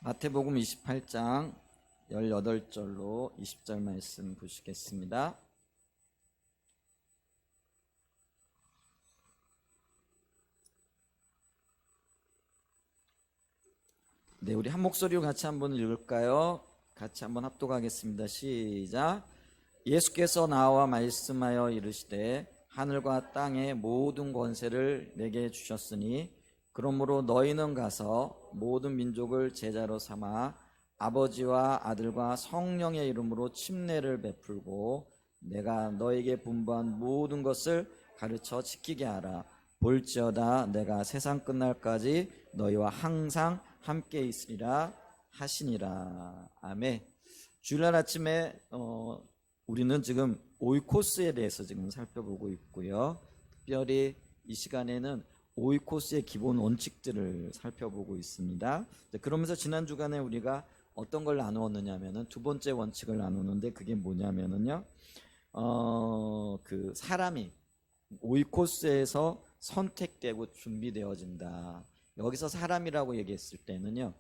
마태복음 28장 18절로 20절 말씀 보시겠습니다. 네, 우리 한 목소리로 같이 한번 읽을까요? 같이 한번 합독하겠습니다. 시작. 예수께서 나와 말씀하여 이르시되 하늘과 땅의 모든 권세를 내게 주셨으니 그러므로 너희는 가서 모든 민족을 제자로 삼아 아버지와 아들과 성령의 이름으로 침례를 베풀고 내가 너에게 분부한 모든 것을 가르쳐 지키게 하라. 볼지어다 내가 세상 끝날까지 너희와 항상 함께 있으리라 하시니라. 아멘. 주일날 아침에 우리는 지금 오이코스에 대해서 지금 살펴보고 있고요. 특별히 이 시간에는 오이코스의 기본 원칙들을 살펴보고 있습니다. 그러면서 지난 주간에 우리가 어떤 걸 나누었느냐 하면은 두 번째 원칙을 나누는데 그게 뭐냐면은요. 그 사람이 오이코스에서 선택되고 준비되어진다. 여기서 사람이라고 얘기했을 때는요.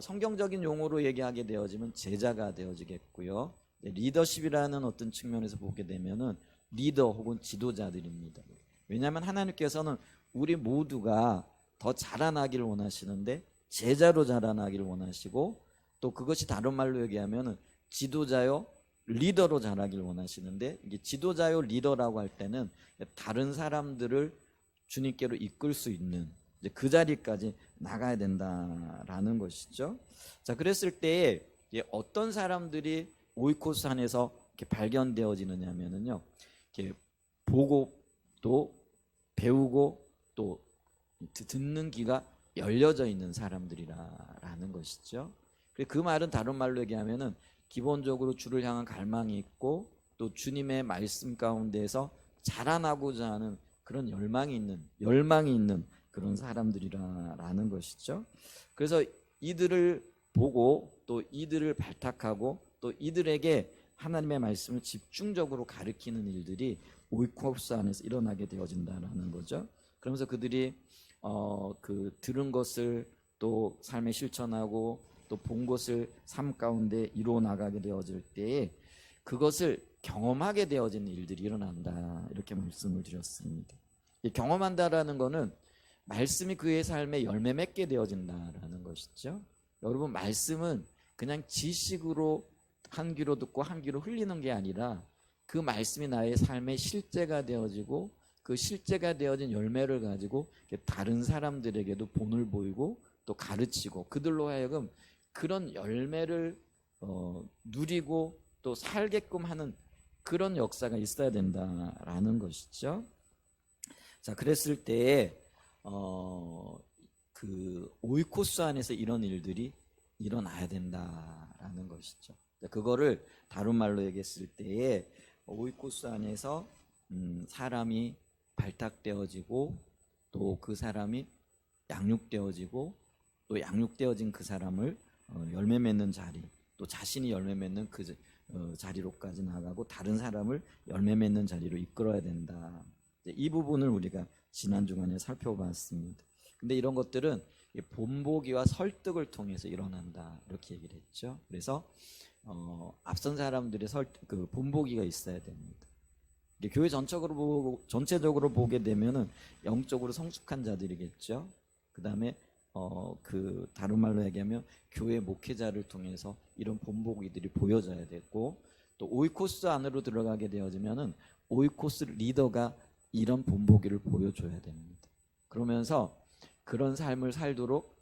성경적인 용어로 얘기하게 되어지면 제자가 되어지겠고요. 리더십이라는 어떤 측면에서 보게 되면은 리더 혹은 지도자들입니다. 왜냐하면 하나님께서는 우리 모두가 더 자라나기를 원하시는데 제자로 자라나기를 원하시고 또 그것이 다른 말로 얘기하면 지도자요 리더로 자라기를 원하시는데 이게 지도자요 리더라고 할 때는 다른 사람들을 주님께로 이끌 수 있는 이제 그 자리까지 나가야 된다라는 것이죠. 자, 그랬을 때 어떤 사람들이 오이코스 안에서 이렇게 발견되어지느냐면요, 이렇게 보고 또 배우고 또 듣는 귀가 열려져 있는 사람들이라는 것이죠. 그 말은 다른 말로 얘기하면은 기본적으로 주를 향한 갈망이 있고 또 주님의 말씀 가운데에서 자라나고자 하는 그런 열망이 있는 그런 사람들이라는 것이죠. 그래서 이들을 보고 또 이들을 발탁하고 또 이들에게 하나님의 말씀을 집중적으로 가르치는 일들이 오이코스 안에서 일어나게 되어진다는 거죠. 그러면서 그들이 그 들은 것을 또 삶에 실천하고 또 본 것을 삶 가운데 이루어 나가게 되어질 때에 그것을 경험하게 되어지는 일들이 일어난다. 이렇게 말씀을 드렸습니다. 경험한다라는 거는 말씀이 그의 삶에 열매 맺게 되어진다라는 것이죠. 여러분, 말씀은 그냥 지식으로 한 귀로 듣고 한 귀로 흘리는 게 아니라 그 말씀이 나의 삶의 실제가 되어지고 그 실제가 되어진 열매를 가지고 다른 사람들에게도 본을 보이고 또 가르치고 그들로 하여금 그런 열매를 누리고 또 살게끔 하는 그런 역사가 있어야 된다라는 것이죠. 자, 그랬을 때에 그 오이코스 안에서 이런 일들이 일어나야 된다라는 것이죠. 그거를 다른 말로 얘기했을 때에 오이코스 안에서 사람이 발탁되어지고 또 그 사람이 양육되어지고 또 양육되어진 그 사람을 열매 맺는 자리 또 자신이 열매 맺는 그 자리로까지 나가고 다른 사람을 열매 맺는 자리로 이끌어야 된다. 이 부분을 우리가 지난 주간에 살펴봤습니다. 근데 이런 것들은 본보기와 설득을 통해서 일어난다 이렇게 얘기를 했죠. 그래서 앞선 사람들의 그 본보기가 있어야 됩니다. 교회 전체적으로 보게 되면은 영적으로 성숙한 자들이겠죠. 그 다음에 그 다른 말로 얘기하면 교회 목회자를 통해서 이런 본보기들이 보여져야 되고 또 오이코스 안으로 들어가게 되어지면은 오이코스 리더가 이런 본보기를 보여줘야 됩니다. 그러면서 그런 삶을 살도록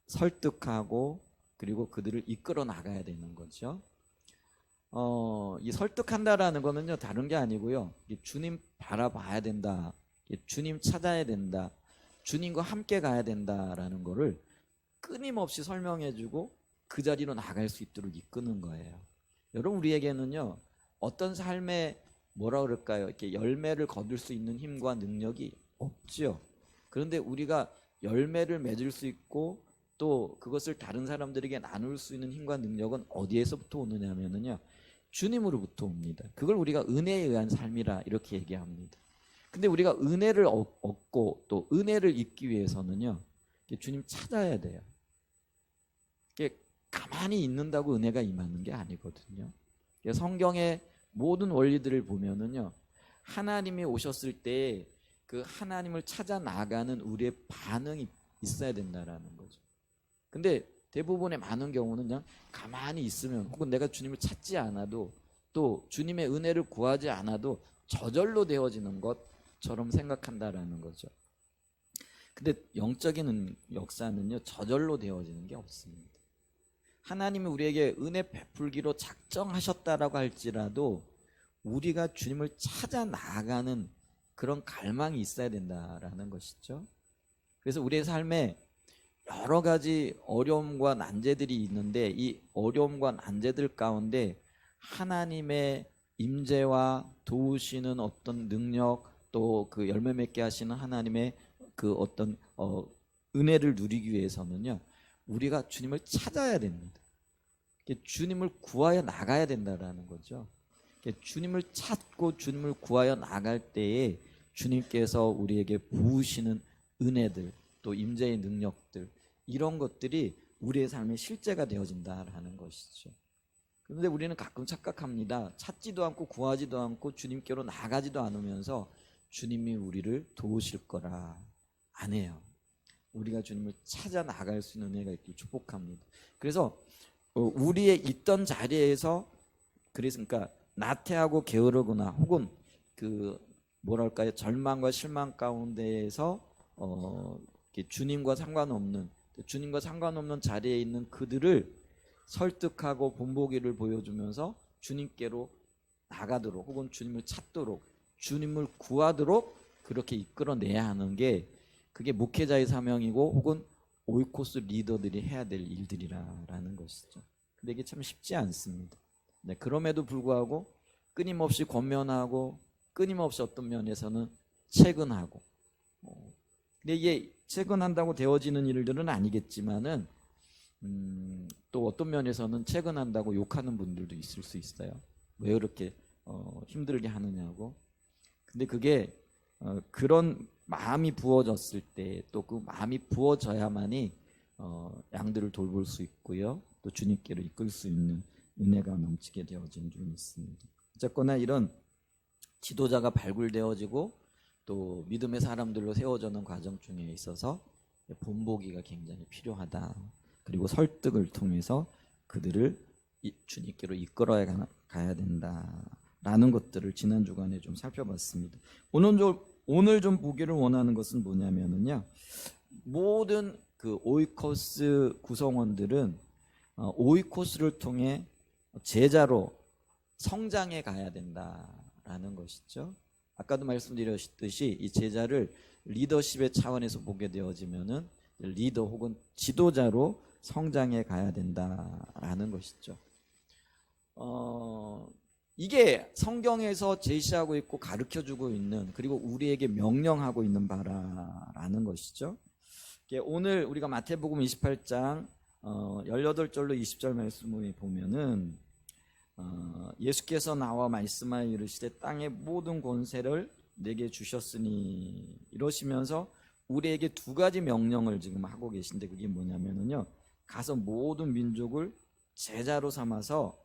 설득하고 그리고 그들을 이끌어 나가야 되는 거죠. 이 설득한다라는 거는요 다른 게 아니고요. 주님 바라봐야 된다. 주님 찾아야 된다. 주님과 함께 가야 된다라는 거를 끊임없이 설명해주고 그 자리로 나갈 수 있도록 이끄는 거예요. 여러분, 우리에게는요 어떤 삶에 뭐라 그럴까요? 이렇게 열매를 거둘 수 있는 힘과 능력이 없죠. 그런데 우리가 열매를 맺을 수 있고 또 그것을 다른 사람들에게 나눌 수 있는 힘과 능력은 어디에서부터 오느냐면요 주님으로부터 옵니다. 그걸 우리가 은혜에 의한 삶이라 이렇게 얘기합니다. 근데 우리가 은혜를 얻고 또 은혜를 잊기 위해서는요 주님 찾아야 돼요. 이게 가만히 있는다고 은혜가 임하는 게 아니거든요. 성경의 모든 원리들을 보면은요, 하나님이 오셨을 때 그 하나님을 찾아 나가는 우리의 반응이 있어야 된다라는 거죠. 근데 대부분의 많은 경우는 그냥 가만히 있으면, 혹은 내가 주님을 찾지 않아도, 또 주님의 은혜를 구하지 않아도 저절로 되어지는 것처럼 생각한다라는 거죠. 근데 영적인 역사는요, 저절로 되어지는 게 없습니다. 하나님이 우리에게 은혜 베풀기로 작정하셨다라고 할지라도 우리가 주님을 찾아 나아가는 그런 갈망이 있어야 된다라는 것이죠. 그래서 우리의 삶에 여러 가지 어려움과 난제들이 있는데, 이 어려움과 난제들 가운데 하나님의 임재와 도우시는 어떤 능력, 또 그 열매 맺게 하시는 하나님의 그 어떤 은혜를 누리기 위해서는요, 우리가 주님을 찾아야 됩니다. 주님을 구하여 나가야 된다라는 거죠. 주님을 찾고 주님을 구하여 나갈 때에 주님께서 우리에게 부으시는 은혜들, 또 임재의 능력들, 이런 것들이 우리의 삶의 실제가 되어진다라는 것이죠. 그런데 우리는 가끔 착각합니다. 찾지도 않고 구하지도 않고 주님께로 나가지도 않으면서 주님이 우리를 도우실 거라. 안 해요. 우리가 주님을 찾아 나갈 수 있는 은혜가 있길 축복합니다. 그래서 우리의 있던 자리에서, 그러니까 나태하고 게으르거나 혹은 그 뭐랄까요, 절망과 실망 가운데에서 주님과 상관없는 자리에 있는 그들을 설득하고 본보기를 보여주면서 주님께로 나가도록, 혹은 주님을 찾도록, 주님을 구하도록 그렇게 이끌어내야 하는 게, 그게 목회자의 사명이고 혹은 오이코스 리더들이 해야 될 일들이라는 것이죠. 근데 이게 참 쉽지 않습니다. 네, 그럼에도 불구하고 끊임없이 권면하고 끊임없이 어떤 면에서는 채근하고, 근데 이게 채근한다고 되어지는 일들은 아니겠지만은 또 어떤 면에서는 채근한다고 욕하는 분들도 있을 수 있어요. 왜 그렇게 힘들게 하느냐고. 근데 그게 그런 마음이 부어졌을 때, 또 그 마음이 부어져야만이 양들을 돌볼 수 있고요, 또 주님께로 이끌 수 있는 은혜가 넘치게 되어진 줄 믿습니다. 어쨌거나 이런 지도자가 발굴되어지고 또 믿음의 사람들로 세워지는 과정 중에 있어서 본보기가 굉장히 필요하다. 그리고 설득을 통해서 그들을 주님께로 이끌어야 가야 된다라는 것들을 지난 주간에 좀 살펴봤습니다. 오늘 좀 보기를 원하는 것은 뭐냐면은요, 모든 그 오이코스 구성원들은 오이코스를 통해 제자로 성장해 가야 된다라는 것이죠. 아까도 말씀드렸듯이 이 제자를 리더십의 차원에서 보게 되어지면은 리더 혹은 지도자로 성장해 가야 된다라는 것이죠. 이게 성경에서 제시하고 있고 가르쳐주고 있는, 그리고 우리에게 명령하고 있는 바라는 것이죠. 오늘 우리가 마태복음 28장 18절로 20절 말씀을 보면은 예수께서 나와 말씀하여 이르시되 땅의 모든 권세를 내게 주셨으니, 이러시면서 우리에게 두 가지 명령을 지금 하고 계신데, 그게 뭐냐면은요, 가서 모든 민족을 제자로 삼아서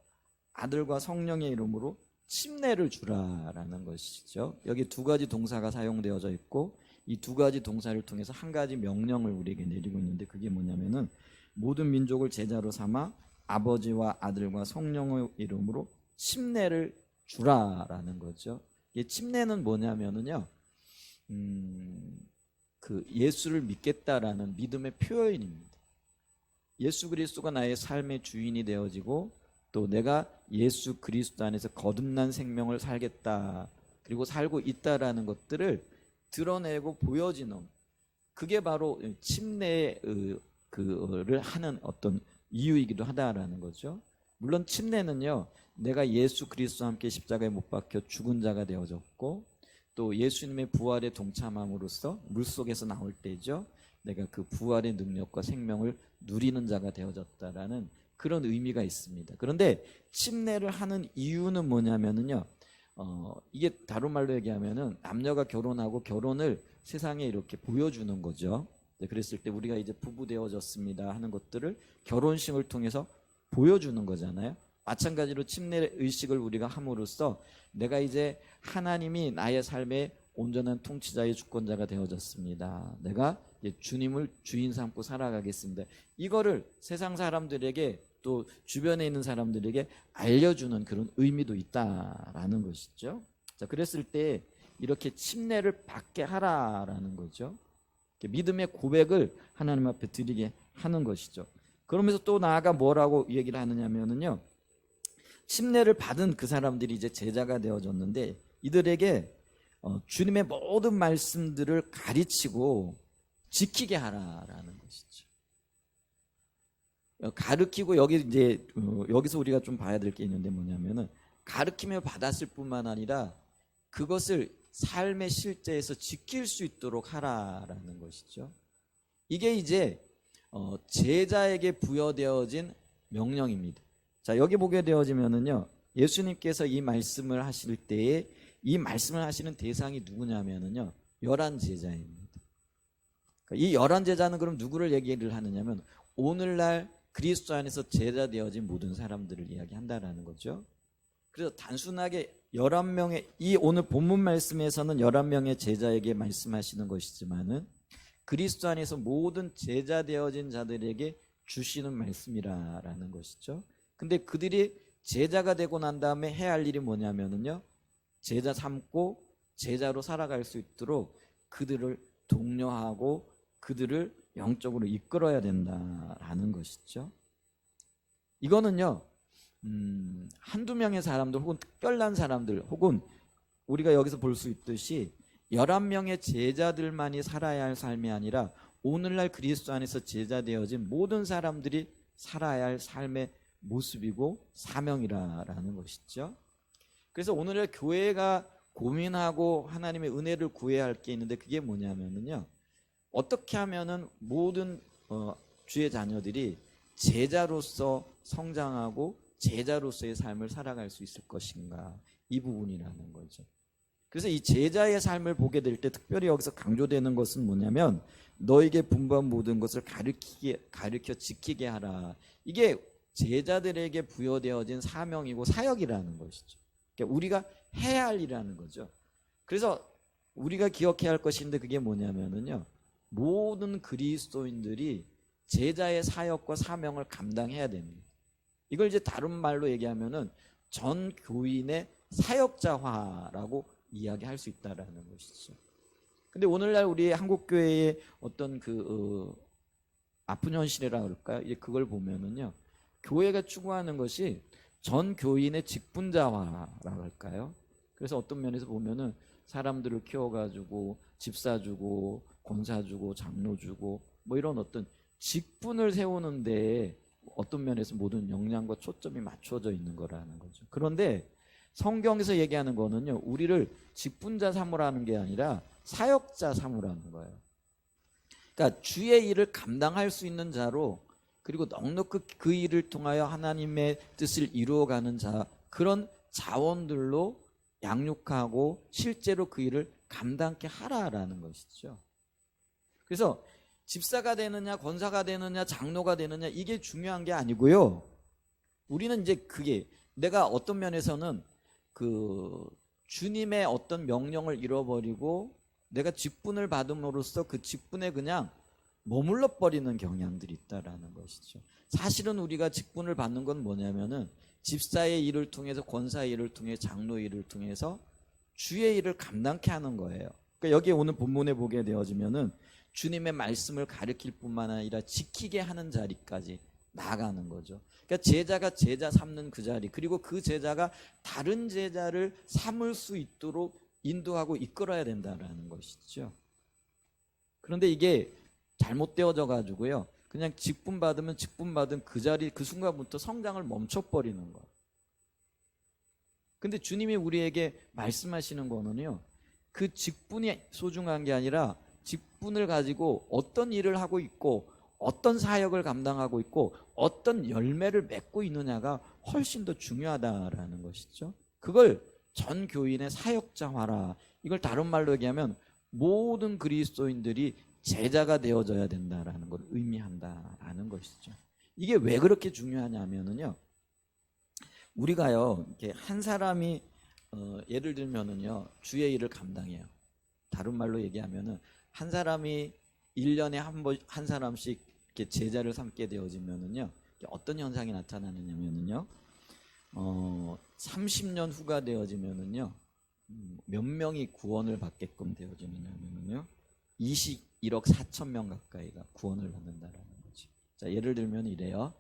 아들과 성령의 이름으로 침례를 주라라는 것이죠. 여기 두 가지 동사가 사용되어져 있고, 이 두 가지 동사를 통해서 한 가지 명령을 우리에게 내리고 있는데, 그게 뭐냐면은 모든 민족을 제자로 삼아 아버지와 아들과 성령의 이름으로 침례를 주라라는 거죠. 이 침례는 뭐냐면은요, 그 예수를 믿겠다라는 믿음의 표현입니다. 예수 그리스도가 나의 삶의 주인이 되어지고, 또 내가 예수 그리스도 안에서 거듭난 생명을 살겠다, 그리고 살고 있다라는 것들을 드러내고 보여지는, 그게 바로 침례를 하는 어떤 이유이기도 하다라는 거죠. 물론 침례는요, 내가 예수 그리스도와 함께 십자가에 못 박혀 죽은 자가 되어졌고, 또 예수님의 부활에 동참함으로써 물속에서 나올 때죠, 내가 그 부활의 능력과 생명을 누리는 자가 되어졌다라는 그런 의미가 있습니다. 그런데 침례를 하는 이유는 뭐냐면은요, 이게 다른 말로 얘기하면은 남녀가 결혼하고 결혼을 세상에 이렇게 보여주는 거죠. 그랬을 때 우리가 이제 부부 되어졌습니다 하는 것들을 결혼식을 통해서 보여주는 거잖아요. 마찬가지로 침례 의식을 우리가 함으로써 내가 이제 하나님이 나의 삶의 온전한 통치자의 주권자가 되어졌습니다. 내가 이제 주님을 주인 삼고 살아가겠습니다. 이거를 세상 사람들에게 또 주변에 있는 사람들에게 알려주는 그런 의미도 있다라는 것이죠. 자, 그랬을 때 이렇게 침례를 받게 하라라는 거죠. 믿음의 고백을 하나님 앞에 드리게 하는 것이죠. 그러면서 또 나아가 뭐라고 얘기를 하느냐면요, 침례를 받은 그 사람들이 이제 제자가 되어졌는데 이들에게 주님의 모든 말씀들을 가르치고 지키게 하라라는 것이죠. 가르치고 여기서 우리가 좀 봐야 될 게 있는데 뭐냐면은 가르침을 받았을 뿐만 아니라 그것을 삶의 실제에서 지킬 수 있도록 하라라는 것이죠. 이게 이제 제자에게 부여되어진 명령입니다. 자, 여기 보게 되어지면은요, 예수님께서 이 말씀을 하실 때에 이 말씀을 하시는 대상이 누구냐면은요, 11 제자입니다. 이 11 제자는 그럼 누구를 얘기를 하느냐면 오늘날 그리스도 안에서 제자 되어진 모든 사람들을 이야기한다라는 거죠. 그래서 단순하게 11명의 이 오늘 본문 말씀에서는 11명의 제자에게 말씀하시는 것이지만은 그리스도 안에서 모든 제자 되어진 자들에게 주시는 말씀이라는 것이죠. 근데 그들이 제자가 되고 난 다음에 해야 할 일이 뭐냐면은요, 제자 삼고 제자로 살아갈 수 있도록 그들을 독려하고 그들을 영적으로 이끌어야 된다라는 것이죠. 이거는요, 한두 명의 사람들 혹은 특별한 사람들 혹은 우리가 여기서 볼 수 있듯이 11명의 제자들만이 살아야 할 삶이 아니라 오늘날 그리스도 안에서 제자 되어진 모든 사람들이 살아야 할 삶의 모습이고 사명이라는 것이죠. 그래서 오늘날 교회가 고민하고 하나님의 은혜를 구해야 할 게 있는데 그게 뭐냐면요, 어떻게 하면은 모든 주의 자녀들이 제자로서 성장하고 제자로서의 삶을 살아갈 수 있을 것인가, 이 부분이라는 거죠. 그래서 이 제자의 삶을 보게 될 때 특별히 여기서 강조되는 것은 뭐냐면 너에게 분부한 모든 것을 가르쳐 지키게 하라. 이게 제자들에게 부여되어진 사명이고 사역이라는 것이죠. 그러니까 우리가 해야 할 일이라는 거죠. 그래서 우리가 기억해야 할 것인데 그게 뭐냐면은요, 모든 그리스도인들이 제자의 사역과 사명을 감당해야 됩니다. 이걸 이제 다른 말로 얘기하면은 전 교인의 사역자화라고 이야기할 수 있다라는 것이죠. 근데 오늘날 우리 한국 교회의 어떤 아픈 현실이라 그럴까요? 이제 그걸 보면은요, 교회가 추구하는 것이 전 교인의 직분자화라고 할까요? 그래서 어떤 면에서 보면은 사람들을 키워가지고 집사 주고 권사 주고 장로 주고 뭐 이런 어떤 직분을 세우는데 어떤 면에서 모든 역량과 초점이 맞춰져 있는 거라는 거죠. 그런데 성경에서 얘기하는 거는요, 우리를 직분자 삼으라는 게 아니라 사역자 삼으라는 거예요. 그러니까 주의 일을 감당할 수 있는 자로, 그리고 넉넉히 그 일을 통하여 하나님의 뜻을 이루어가는 자, 그런 자원들로 양육하고 실제로 그 일을 감당케 하라라는 것이죠. 그래서 집사가 되느냐 권사가 되느냐 장로가 되느냐 이게 중요한 게 아니고요, 우리는 이제 그게 내가 어떤 면에서는 주님의 어떤 명령을 잃어버리고 내가 직분을 받음으로써 그 직분에 그냥 머물러 버리는 경향들이 있다라는 것이죠. 사실은 우리가 직분을 받는 건 뭐냐면은 집사의 일을 통해서, 권사의 일을 통해, 장로의 일을 통해서 주의 일을 감당케 하는 거예요. 그러니까 여기 오늘 본문에 보게 되어지면은 주님의 말씀을 가르칠 뿐만 아니라 지키게 하는 자리까지 나아가는 거죠. 그러니까 제자가 제자 삼는 그 자리, 그리고 그 제자가 다른 제자를 삼을 수 있도록 인도하고 이끌어야 된다라는 것이죠. 그런데 이게 잘못되어져 가지고요, 그냥 직분 받으면 직분 받은 그 자리 그 순간부터 성장을 멈춰버리는 거예요. 근데 주님이 우리에게 말씀하시는 거는요, 그 직분이 소중한 게 아니라 직분을 가지고 어떤 일을 하고 있고 어떤 사역을 감당하고 있고 어떤 열매를 맺고 있느냐가 훨씬 더 중요하다라는 것이죠. 그걸 전 교인의 사역자화라, 이걸 다른 말로 얘기하면 모든 그리스도인들이 제자가 되어져야 된다라는 걸 의미한다라는 것이죠. 이게 왜 그렇게 중요하냐면은요. 우리가요, 이렇게 한 사람이 예를 들면은요, 주의 일을 감당해요. 다른 말로 얘기하면은 한 사람이 1년에 한 사람씩 이렇게 제자를 삼게 되어지면은요, 어떤 현상이 나타나느냐면은요, 30년 후가 되어지면은요, 몇 명이 구원을 받게끔 되어지느냐면요, 21억 4천 명 가까이가 구원을 받는다라는 거지. 자, 예를 들면 이래요.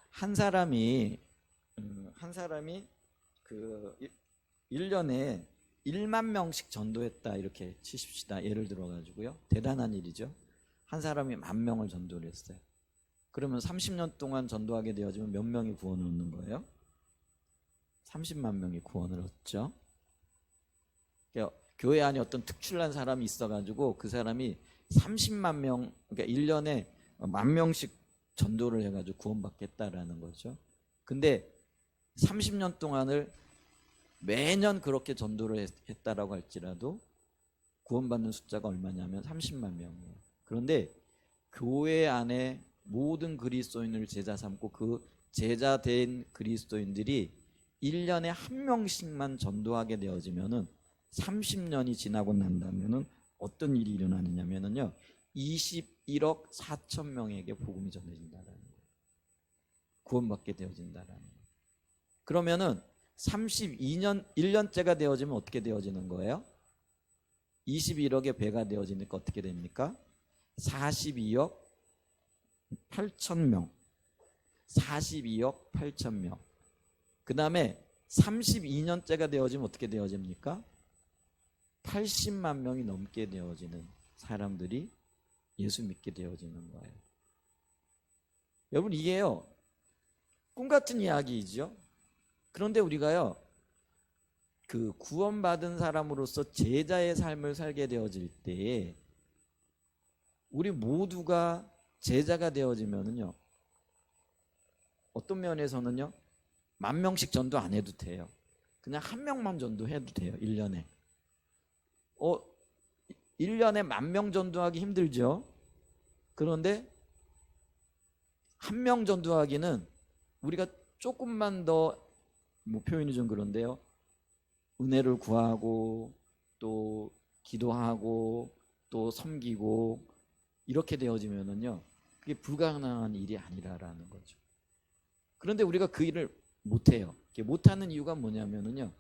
한 사람이 그 1년에 1만 명씩 전도했다 이렇게 치십시다. 예를 들어 가지고요. 대단한 일이죠. 한 사람이 10,000명을 전도를 했어요. 그러면 30년 동안 전도하게 되어지면 몇 명이 구원을 얻는 거예요? 30만 명이 구원을 얻죠. 그러니까 교회 안에 어떤 특출난 사람이 있어가지고 그 사람이 30만 명, 그러니까 1년에 10,000명씩 전도를 해가지고 구원받겠다라는 거죠. 근데 30년 동안을 매년 그렇게 전도를 했다라고 할지라도 구원받는 숫자가 얼마냐면 30만 명이에요. 그런데 교회 안에 모든 그리스도인을 제자 삼고 그 제자 된 그리스도인들이 1년에 한 명씩만 전도하게 되어지면은 30년이 지나고 난다면은 어떤 일이 일어나느냐면요, 21억 4천 명에게 복음이 전해진다라는 거예요. 구원받게 되어진다라는 거예요. 그러면은 32년 1년째가 되어지면 어떻게 되어지는 거예요? 21억의 배가 되어지니까 어떻게 됩니까? 42억 8천 명. 42억 8천 명. 그 다음에 32년째가 되어지면 어떻게 되어집니까? 80만 명이 넘게 되어지는 사람들이 예수 믿게 되어지는 거예요. 여러분, 이게요, 꿈 같은 이야기이죠. 그런데 우리가요, 그 구원받은 사람으로서 제자의 삶을 살게 되어질 때에 우리 모두가 제자가 되어지면은요, 어떤 면에서는요, 10,000명씩 전도 안 해도 돼요. 그냥 1명만 전도해도 돼요. 1년에. 1년에 10,000명 전도하기 힘들죠. 그런데 1명 전도하기는 우리가 조금만 더, 뭐 표현이 좀 그런데요, 은혜를 구하고 또 기도하고 또 섬기고 이렇게 되어지면은요, 그게 불가능한 일이 아니라라는 거죠. 그런데 우리가 그 일을 못해요. 못하는 이유가 뭐냐면은요,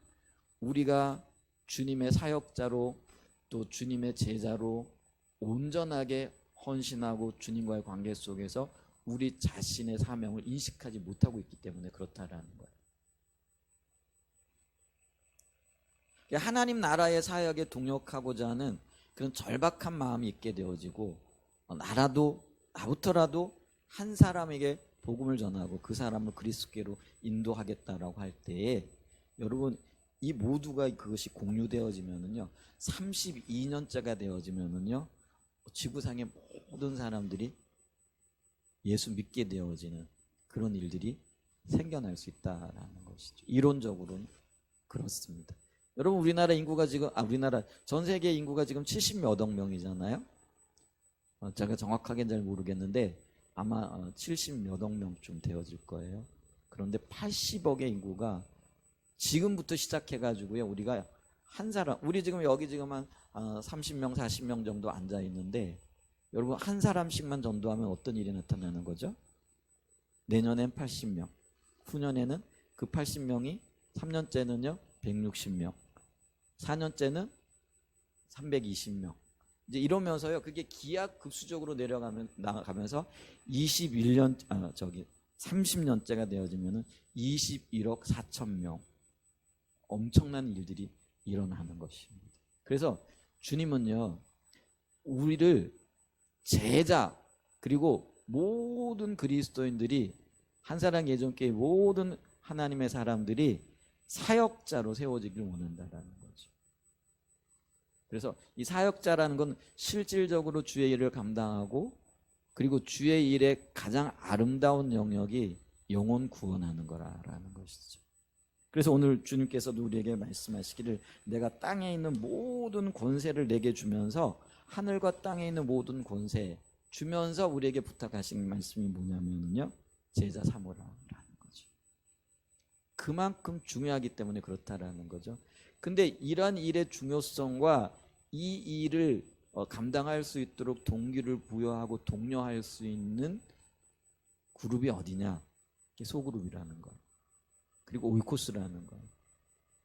우리가 주님의 사역자로 또 주님의 제자로 온전하게 헌신하고 주님과의 관계 속에서 우리 자신의 사명을 인식하지 못하고 있기 때문에 그렇다라는 거예요. 하나님 나라의 사역에 동역하고자 하는 그런 절박한 마음이 있게 되어지고, 나부터라도 한 사람에게 복음을 전하고 그 사람을 그리스도께로 인도하겠다라고 할 때에, 여러분, 이 모두가 그것이 공유되어지면은요, 32년째가 되어지면은요, 지구상의 모든 사람들이 예수 믿게 되어지는 그런 일들이 생겨날 수 있다라는 것이죠. 이론적으로는 그렇습니다. 여러분, 우리나라 인구가 지금 우리나라 전 세계 인구가 지금 70몇 억 명이잖아요. 제가 정확하게는 잘 모르겠는데 아마 70몇 억 명쯤 되어질 거예요. 그런데 80억의 인구가 지금부터 시작해가지고요, 우리가 한 사람, 우리 지금 여기 지금 한 30명, 40명 정도 앉아 있는데, 여러분 한 사람씩만 전도하면 어떤 일이 나타나는 거죠? 내년엔 80명, 후년에는 그 80명이 3년째는요 160명, 4년째는 320명. 이제 이러면서요, 그게 기하급수적으로 나가면서 30년째가 되어지면은 21억 4천 명. 엄청난 일들이 일어나는 것입니다. 그래서 주님은요, 우리를 제자, 그리고 모든 그리스도인들이, 한사랑 예전교회 모든 하나님의 사람들이 사역자로 세워지길 원한다라는 거죠. 그래서 이 사역자라는 건 실질적으로 주의 일을 감당하고, 그리고 주의 일의 가장 아름다운 영역이 영혼 구원하는 거라는 것이죠. 그래서 오늘 주님께서도 우리에게 말씀하시기를, 내가 땅에 있는 모든 권세를 내게 주면서 하늘과 땅에 있는 모든 권세 주면서 우리에게 부탁하신 말씀이 뭐냐면요, 제자 삼으라라는 거죠. 그만큼 중요하기 때문에 그렇다라는 거죠. 근데 이러한 일의 중요성과 이 일을 감당할 수 있도록 동기를 부여하고 독려할 수 있는 그룹이 어디냐? 소그룹이라는 거. 그리고 오이코스라는 거.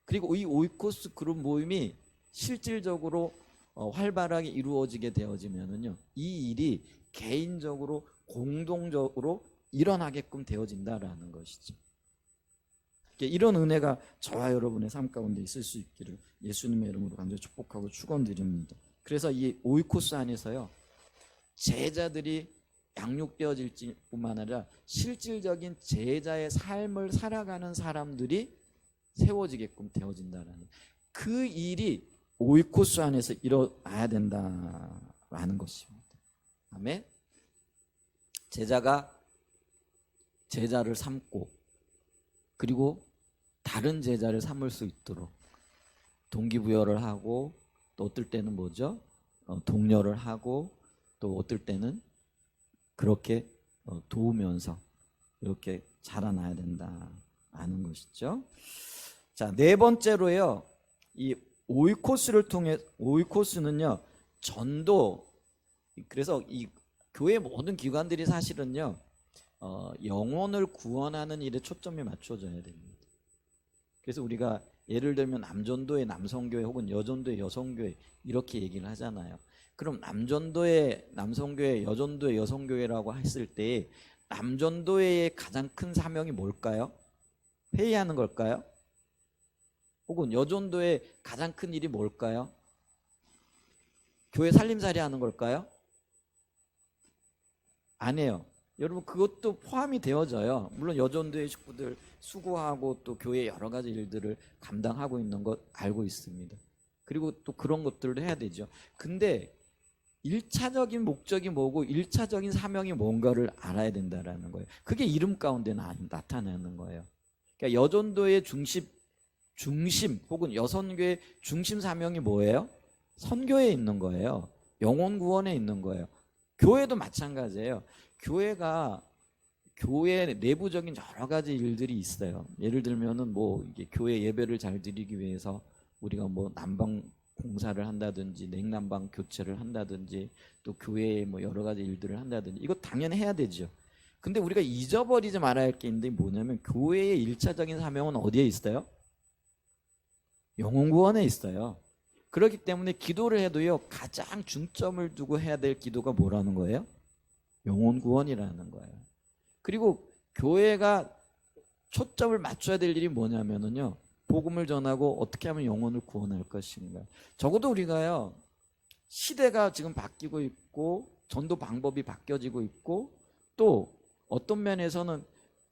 그리고 이 오이코스 그룹 모임이 실질적으로 활발하게 이루어지게 되어지면은요, 이 일이 개인적으로 공동적으로 일어나게끔 되어진다라는 것이죠. 이런 은혜가 저와 여러분의 삶 가운데 있을 수 있기를 예수님의 이름으로 간절히 축복하고 축원드립니다. 그래서 이 오이코스 안에서요, 제자들이 양육되어질 뿐만 아니라 실질적인 제자의 삶을 살아가는 사람들이 세워지게끔 되어진다라는 그 일이 오이코스 안에서 일어나야 된다라는 것입니다. 아멘. 제자가 제자를 삼고 그리고 다른 제자를 삼을 수 있도록 동기부여를 하고, 또 어떨 때는 뭐죠? 독려를 하고, 또 어떨 때는 그렇게 도우면서 이렇게 자라나야 된다라는 것이죠. 자, 네 번째로요, 이 오이코스를 통해, 오이코스는요, 전도. 그래서 이 교회 모든 기관들이 사실은요, 영혼을 구원하는 일에 초점이 맞춰져야 됩니다. 그래서 우리가 예를 들면 남전도의 남성교회 혹은 여전도의 여성교회 이렇게 얘기를 하잖아요. 그럼 남전도의 남성교회, 여전도의 여성교회라고 했을 때 남전도회의 가장 큰 사명이 뭘까요? 회의하는 걸까요? 혹은 여전도의 가장 큰 일이 뭘까요? 교회 살림살이 하는 걸까요? 아니에요. 여러분, 그것도 포함이 되어져요. 물론 여전도의 식구들 수고하고 또 교회 여러 가지 일들을 감당하고 있는 것 알고 있습니다. 그리고 또 그런 것들도 해야 되죠. 근데 1차적인 목적이 뭐고 1차적인 사명이 뭔가를 알아야 된다는 거예요. 그게 이름 가운데 나타나는 거예요. 그러니까 여전도의 중심 혹은 여선교의 중심 사명이 뭐예요? 선교에 있는 거예요. 영혼 구원에 있는 거예요. 교회도 마찬가지예요. 교회가 교회 내부적인 여러 가지 일들이 있어요. 예를 들면은 뭐 이게 교회 예배를 잘 드리기 위해서 우리가 뭐 난방 공사를 한다든지 냉난방 교체를 한다든지 또 교회에 뭐 여러 가지 일들을 한다든지 이거 당연히 해야 되죠. 근데 우리가 잊어버리지 말아야 할 게 있는데 뭐냐면 교회의 1차적인 사명은 어디에 있어요? 영혼 구원에 있어요. 그렇기 때문에 기도를 해도요, 가장 중점을 두고 해야 될 기도가 뭐라는 거예요? 영혼 구원이라는 거예요. 그리고 교회가 초점을 맞춰야 될 일이 뭐냐면요, 복음을 전하고 어떻게 하면 영혼을 구원할 것인가. 적어도 우리가요, 시대가 지금 바뀌고 있고 전도 방법이 바뀌어지고 있고, 또 어떤 면에서는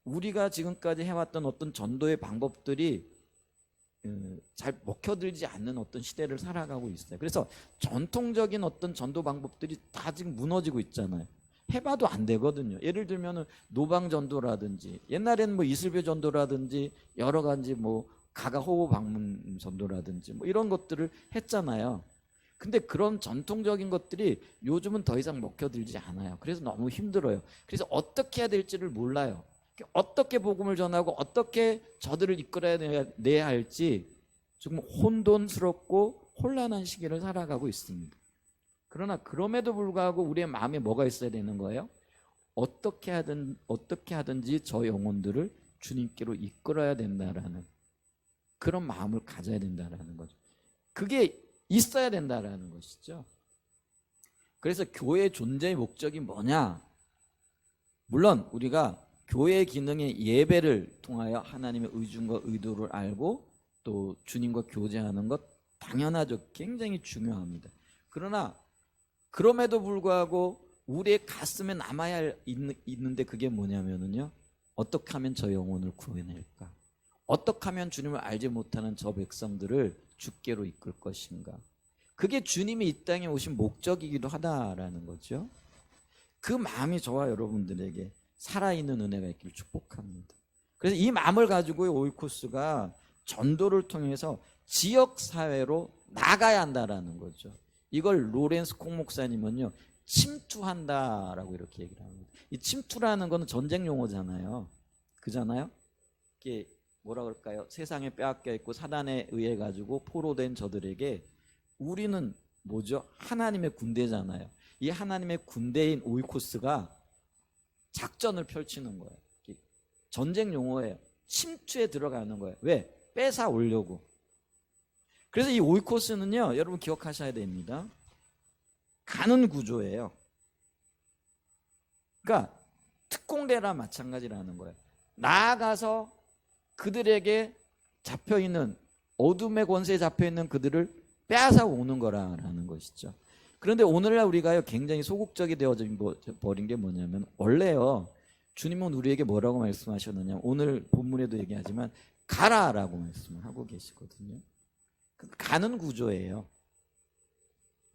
우리가 지금까지 해왔던 어떤 전도의 방법들이 잘 먹혀들지 않는 어떤 시대를 살아가고 있어요. 그래서 전통적인 어떤 전도 방법들이 다 지금 무너지고 있잖아요. 해봐도 안 되거든요. 예를 들면은 노방 전도라든지, 옛날에는 뭐 이슬배 전도라든지 여러 가지 뭐 가가 호호 방문 전도라든지 뭐 이런 것들을 했잖아요. 근데 그런 전통적인 것들이 요즘은 더 이상 먹혀들지 않아요. 그래서 너무 힘들어요. 그래서 어떻게 해야 될지를 몰라요. 어떻게 복음을 전하고 어떻게 저들을 이끌어내야 할지 조금 혼돈스럽고 혼란한 시기를 살아가고 있습니다. 그러나 그럼에도 불구하고 우리의 마음에 뭐가 있어야 되는 거예요? 어떻게 하든지 저 영혼들을 주님께로 이끌어야 된다라는 그런 마음을 가져야 된다라는 거죠. 그게 있어야 된다라는 것이죠. 그래서 교회의 존재의 목적이 뭐냐? 물론 우리가 교회의 기능의 예배를 통하여 하나님의 의중과 의도를 알고 또 주님과 교제하는 것 당연하죠. 굉장히 중요합니다. 그러나 그럼에도 불구하고 우리의 가슴에 남아야 있는데 그게 뭐냐면요, 어떻게 하면 저 영혼을 구해낼까? 어떻게 하면 주님을 알지 못하는 저 백성들을 주께로 이끌 것인가? 그게 주님이 이 땅에 오신 목적이기도 하다라는 거죠. 그 마음이 저와 여러분들에게 살아있는 은혜가 있기를 축복합니다. 그래서 이 마음을 가지고 오이코스가 전도를 통해서 지역사회로 나가야 한다라는 거죠. 이걸 로렌스 콩 목사님은요, 침투한다라고 이렇게 얘기를 합니다. 이 침투라는 거는 전쟁 용어잖아요. 그잖아요? 이게 뭐라 그럴까요? 세상에 빼앗겨 있고 사단에 의해 가지고 포로된 저들에게 우리는 뭐죠? 하나님의 군대잖아요. 이 하나님의 군대인 오이코스가 작전을 펼치는 거예요. 전쟁 용어예요. 침투에 들어가는 거예요. 왜? 뺏어 오려고. 그래서 이 오이코스는요, 여러분 기억하셔야 됩니다. 가는 구조예요. 그러니까 특공대랑 마찬가지라는 거예요. 나아가서 그들에게 잡혀있는, 어둠의 권세에 잡혀있는 그들을 빼앗아 오는 거라는 것이죠. 그런데 오늘날 우리가요, 굉장히 소극적이 되어져 버린 게 뭐냐면, 원래요, 주님은 우리에게 뭐라고 말씀하셨느냐, 오늘 본문에도 얘기하지만 가라라고 말씀을 하고 계시거든요. 가는 구조예요.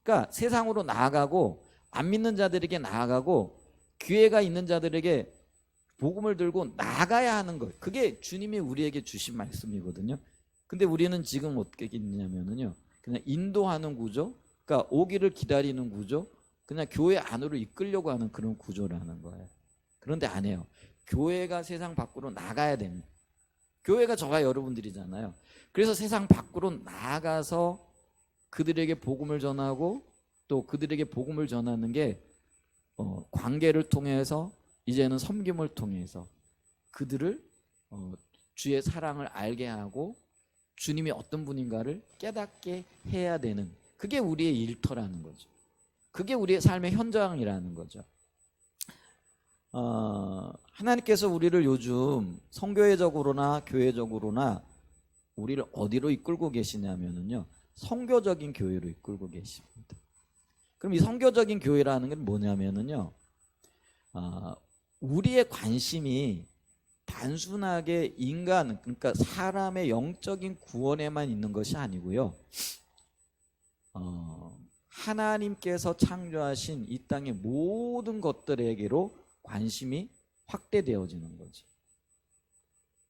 그러니까 세상으로 나아가고, 안 믿는 자들에게 나아가고, 기회가 있는 자들에게 복음을 들고 나가야 하는 것. 그게 주님이 우리에게 주신 말씀이거든요. 근데 우리는 지금 어떻게 있냐면요, 그냥 인도하는 구조, 그러니까 오기를 기다리는 구조, 그냥 교회 안으로 이끌려고 하는 그런 구조라는 거예요. 그런데 안 해요. 교회가 세상 밖으로 나가야 됩니다. 교회가 저와 여러분들이잖아요. 그래서 세상 밖으로 나가서 그들에게 복음을 전하고, 또 그들에게 복음을 전하는 게 관계를 통해서, 이제는 섬김을 통해서 그들을 주의 사랑을 알게 하고 주님이 어떤 분인가를 깨닫게 해야 되는, 그게 우리의 일터라는 거죠. 그게 우리의 삶의 현장이라는 거죠. 하나님께서 우리를 요즘 성교회적으로나 교회적으로나 우리를 어디로 이끌고 계시냐면요, 선교적인 교회로 이끌고 계십니다. 그럼 이 선교적인 교회라는 게 뭐냐면요, 우리의 관심이 단순하게 인간, 그러니까 사람의 영적인 구원에만 있는 것이 아니고요, 하나님께서 창조하신 이 땅의 모든 것들에게로 관심이 확대되어지는 거죠.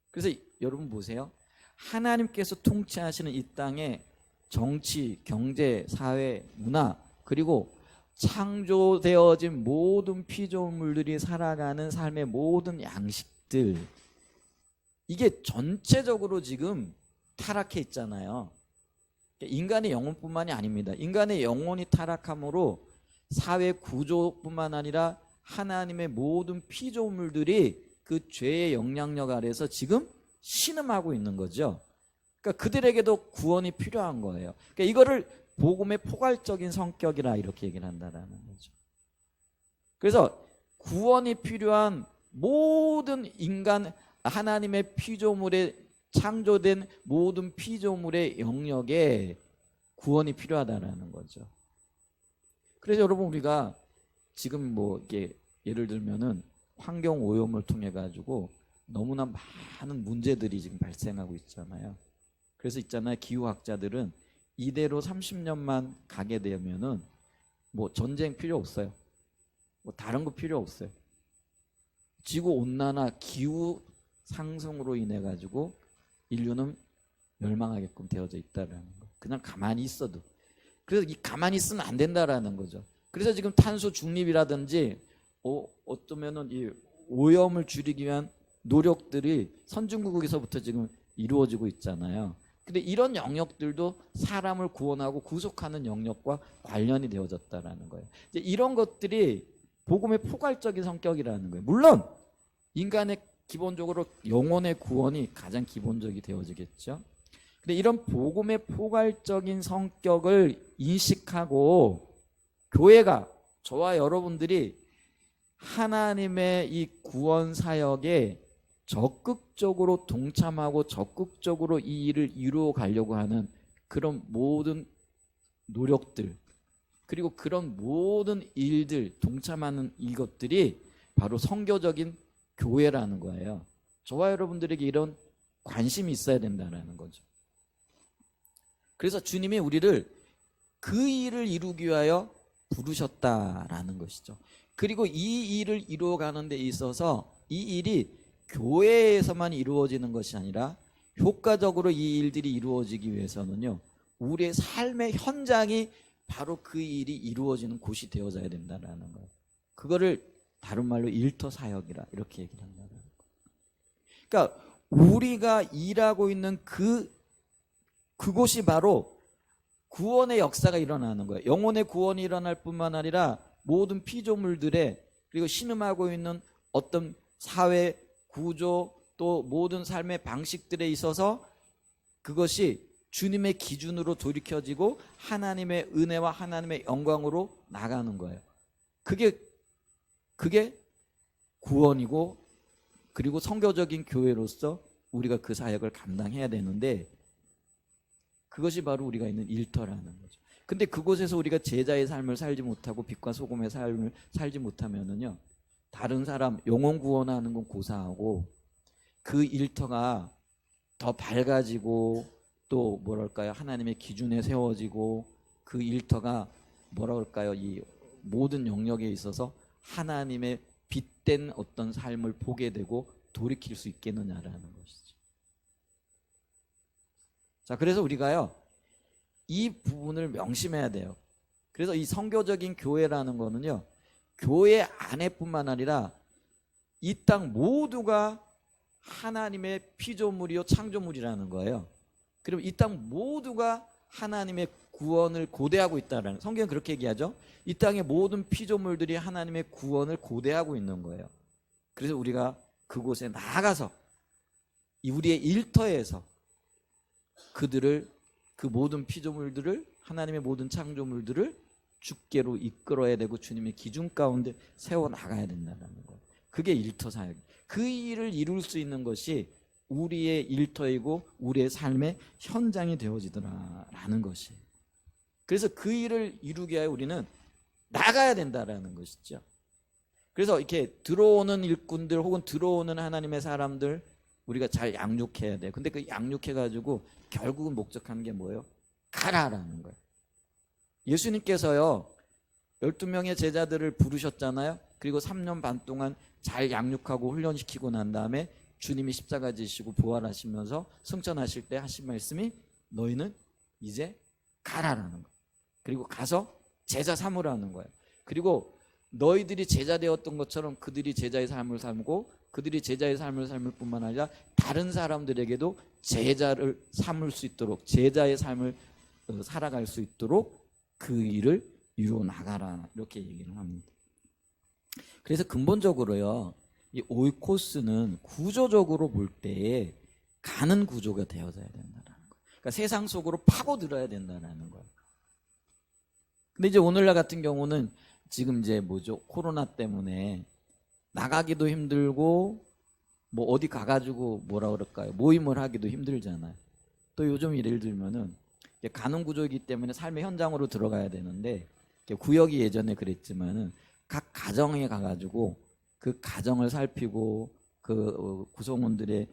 그래서 여러분 보세요. 하나님께서 통치하시는 이 땅의 정치, 경제, 사회, 문화, 그리고 창조되어진 모든 피조물들이 살아가는 삶의 모든 양식들, 이게 전체적으로 지금 타락해 있잖아요. 인간의 영혼뿐만이 아닙니다. 인간의 영혼이 타락함으로 사회 구조뿐만 아니라 하나님의 모든 피조물들이 그 죄의 영향력 아래서 지금 신음하고 있는 거죠. 그러니까 그들에게도 구원이 필요한 거예요. 그러니까 이거를 복음의 포괄적인 성격이라 이렇게 얘기를 한다는 거죠. 그래서 구원이 필요한 모든 인간, 하나님의 피조물에 창조된 모든 피조물의 영역에 구원이 필요하다는 거죠. 그래서 여러분, 우리가 지금 뭐 이게 예를 들면은 환경 오염을 통해 가지고 너무나 많은 문제들이 지금 발생하고 있잖아요. 그래서 있잖아요, 기후학자들은 이대로 30년만 가게 되면은 뭐 전쟁 필요 없어요. 뭐 다른 거 필요 없어요. 지구 온난화, 기후 상승으로 인해 가지고 인류는 멸망하게끔 되어져 있다라는 거. 그냥 가만히 있어도. 그래서 이 가만히 있으면 안 된다라는 거죠. 그래서 지금 탄소 중립이라든지 어쩌면은 이 오염을 줄이기 위한 노력들이 선진국에서부터 지금 이루어지고 있잖아요. 근데 이런 영역들도 사람을 구원하고 구속하는 영역과 관련이 되어졌다라는 거예요. 이제 이런 것들이 복음의 포괄적인 성격이라는 거예요. 물론 인간의 기본적으로 영혼의 구원이 가장 기본적이 되어지겠죠. 근데 이런 복음의 포괄적인 성격을 인식하고 교회가, 저와 여러분들이 하나님의 이 구원 사역에 적극적으로 동참하고 적극적으로 이 일을 이루어 가려고 하는 그런 모든 노력들, 그리고 그런 모든 일들, 동참하는 이것들이 바로 선교적인 교회라는 거예요. 저와 여러분들에게 이런 관심이 있어야 된다는 거죠. 그래서 주님이 우리를 그 일을 이루기 위하여 부르셨다라는 것이죠. 그리고 이 일을 이루어가는 데 있어서 이 일이 교회에서만 이루어지는 것이 아니라 효과적으로 이 일들이 이루어지기 위해서는요, 우리의 삶의 현장이 바로 그 일이 이루어지는 곳이 되어져야 된다라는 거예요. 그거를 다른 말로 일터 사역이라 이렇게 얘기를 한다는 거예요. 그러니까 우리가 일하고 있는 그곳이 바로 구원의 역사가 일어나는 거예요. 영혼의 구원이 일어날 뿐만 아니라 모든 피조물들의, 그리고 신음하고 있는 어떤 사회 구조 또 모든 삶의 방식들에 있어서 그것이 주님의 기준으로 돌이켜지고 하나님의 은혜와 하나님의 영광으로 나가는 거예요. 그게 구원이고, 그리고 선교적인 교회로서 우리가 그 사역을 감당해야 되는데, 그것이 바로 우리가 있는 일터라는 거죠. 근데 그곳에서 우리가 제자의 삶을 살지 못하고 빛과 소금의 삶을 살지 못하면은요, 다른 사람 영혼 구원하는 건 고사하고 그 일터가 더 밝아지고 또 뭐랄까요, 하나님의 기준에 세워지고 그 일터가 뭐랄까요, 이 모든 영역에 있어서 하나님의 빛된 어떤 삶을 보게 되고 돌이킬 수 있겠느냐라는 것이죠. 자, 그래서 우리가요, 이 부분을 명심해야 돼요. 그래서 이 선교적인 교회라는 거는요, 교회 안에뿐만 아니라 이 땅 모두가 하나님의 피조물이요 창조물이라는 거예요. 그럼 이 땅 모두가 하나님의 구원을 고대하고 있다라는, 성경은 그렇게 얘기하죠. 이 땅의 모든 피조물들이 하나님의 구원을 고대하고 있는 거예요. 그래서 우리가 그곳에 나아가서 우리의 일터에서 그들을, 그 모든 피조물들을, 하나님의 모든 창조물들을 주께로 이끌어야 되고 주님의 기준 가운데 세워나가야 된다는 거예요. 그게 일터 사역. 그 일을 이룰 수 있는 것이 우리의 일터이고 우리의 삶의 현장이 되어지더라라는 것이에요. 그래서 그 일을 이루기 위해 우리는 나가야 된다라는 것이죠. 그래서 이렇게 들어오는 일꾼들 혹은 들어오는 하나님의 사람들 우리가 잘 양육해야 돼요. 근데 그 양육해가지고 결국은 목적하는 게 뭐예요? 가라라는 거예요. 예수님께서요 12명의 제자들을 부르셨잖아요. 그리고 3년 반 동안 잘 양육하고 훈련시키고 난 다음에 주님이 십자가 지시고 부활하시면서 승천하실 때 하신 말씀이 너희는 이제 가라라는 거예요. 그리고 가서 제자 삼으라는 거예요. 그리고 너희들이 제자 되었던 것처럼 그들이 제자의 삶을 살고 그들이 제자의 삶을 삶을 뿐만 아니라 다른 사람들에게도 제자를 삼을 수 있도록, 제자의 삶을 살아갈 수 있도록 그 일을 이루어 나가라, 이렇게 얘기를 합니다. 그래서 근본적으로요, 이 오이코스는 구조적으로 볼 때에 가는 구조가 되어져야 된다는 거예요. 그러니까 세상 속으로 파고들어야 된다는 거예요. 근데 이제 오늘날 같은 경우는 지금 이제 코로나 때문에 나가기도 힘들고 뭐 어디 가가지고 뭐라 그럴까요, 모임을 하기도 힘들잖아요. 또 요즘 예를 들면은 가는 구조이기 때문에 삶의 현장으로 들어가야 되는데, 구역이 예전에 그랬지만은 각 가정에 가가지고 그 가정을 살피고 그 구성원들의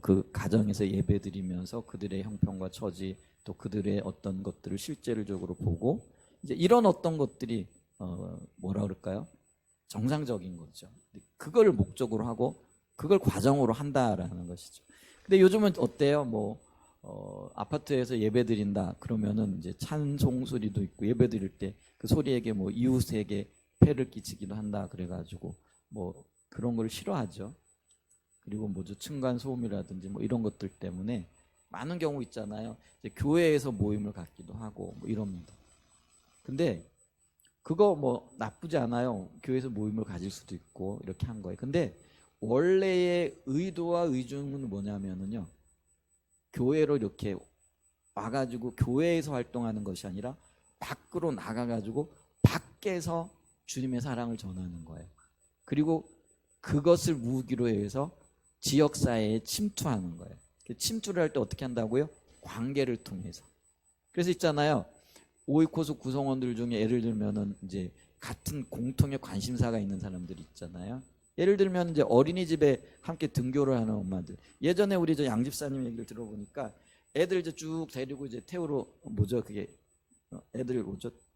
그 가정에서 예배드리면서 그들의 형편과 처지 또 그들의 어떤 것들을 실제적으로 보고, 이제 이런 어떤 것들이 뭐라 그럴까요, 정상적인 거죠. 그걸 목적으로 하고 그걸 과정으로 한다라는 것이죠. 근데 요즘은 어때요? 아파트에서 예배 드린다 그러면은 이제 찬송 소리도 있고, 예배 드릴 때 그 소리에게 이웃에게 폐를 끼치기도 한다 그래가지고 그런 걸 싫어하죠. 그리고 층간 소음이라든지 이런 것들 때문에 많은 경우 있잖아요. 이제 교회에서 모임을 갖기도 하고 이럽니다. 근데 그거 나쁘지 않아요. 교회에서 모임을 가질 수도 있고 이렇게 한 거예요. 근데 원래의 의도와 의중은 뭐냐면은요, 교회로 이렇게 와가지고 교회에서 활동하는 것이 아니라 밖으로 나가가지고 밖에서 주님의 사랑을 전하는 거예요. 그리고 그것을 무기로 해서 지역사회에 침투하는 거예요. 침투를 할 때 어떻게 한다고요? 관계를 통해서. 그래서 있잖아요, 오이코스 구성원들 중에 예를 들면은 이제 같은 공통의 관심사가 있는 사람들이 있잖아요. 예를 들면 이제 어린이집에 함께 등교를 하는 엄마들. 예전에 우리 양집사님 얘기를 들어보니까 애들 이제 쭉 데리고 이제 태우러 그게 애들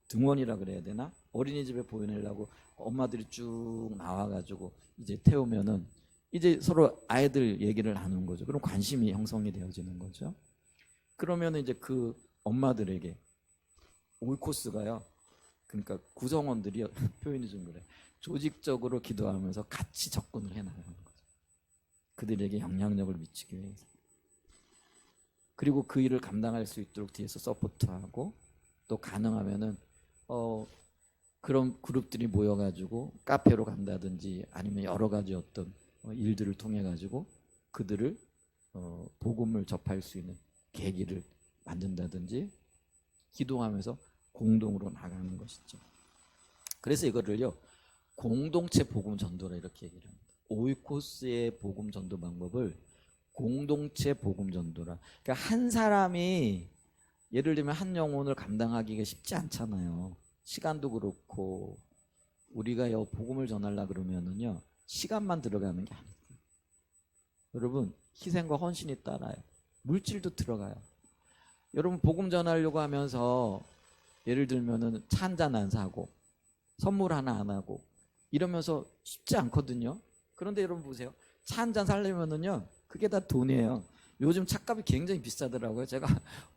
등원이라 그래야 되나? 어린이집에 보내려고 엄마들이 쭉 나와가지고 이제 태우면은 이제 서로 아이들 얘기를 나누는 거죠. 그럼 관심이 형성이 되어지는 거죠. 그러면 이제 그 엄마들에게 오이코스가요. 그러니까 구성원들이 표현이 좀 그래. 조직적으로 기도하면서 같이 접근을 해나가는 거죠. 그들에게 영향력을 미치기 위해서. 그리고 그 일을 감당할 수 있도록 뒤에서 서포트하고 또 가능하면은 그런 그룹들이 모여가지고 카페로 간다든지 아니면 여러 가지 어떤 일들을 통해 가지고 그들을 복음을 접할 수 있는 계기를 만든다든지 기도하면서 공동으로 나가는 것이죠. 그래서 이거를요 공동체 복음 전도라 이렇게 얘기를 합니다. 오이코스의 복음 전도 방법을 공동체 복음 전도라. 그러니까 한 사람이 예를 들면 한 영혼을 감당하기가 쉽지 않잖아요. 시간도 그렇고 우리가 복음을 전하려 그러면은요 시간만 들어가는 게 아니에요. 여러분 희생과 헌신이 따라요. 물질도 들어가요. 여러분 복음 전하려고 하면서 예를 들면은 차 한 잔 안 사고 선물 하나 안 하고 이러면서 쉽지 않거든요. 그런데 여러분 보세요. 차 한 잔 사려면은요 그게 다 돈이에요. 요즘 차값이 굉장히 비싸더라고요. 제가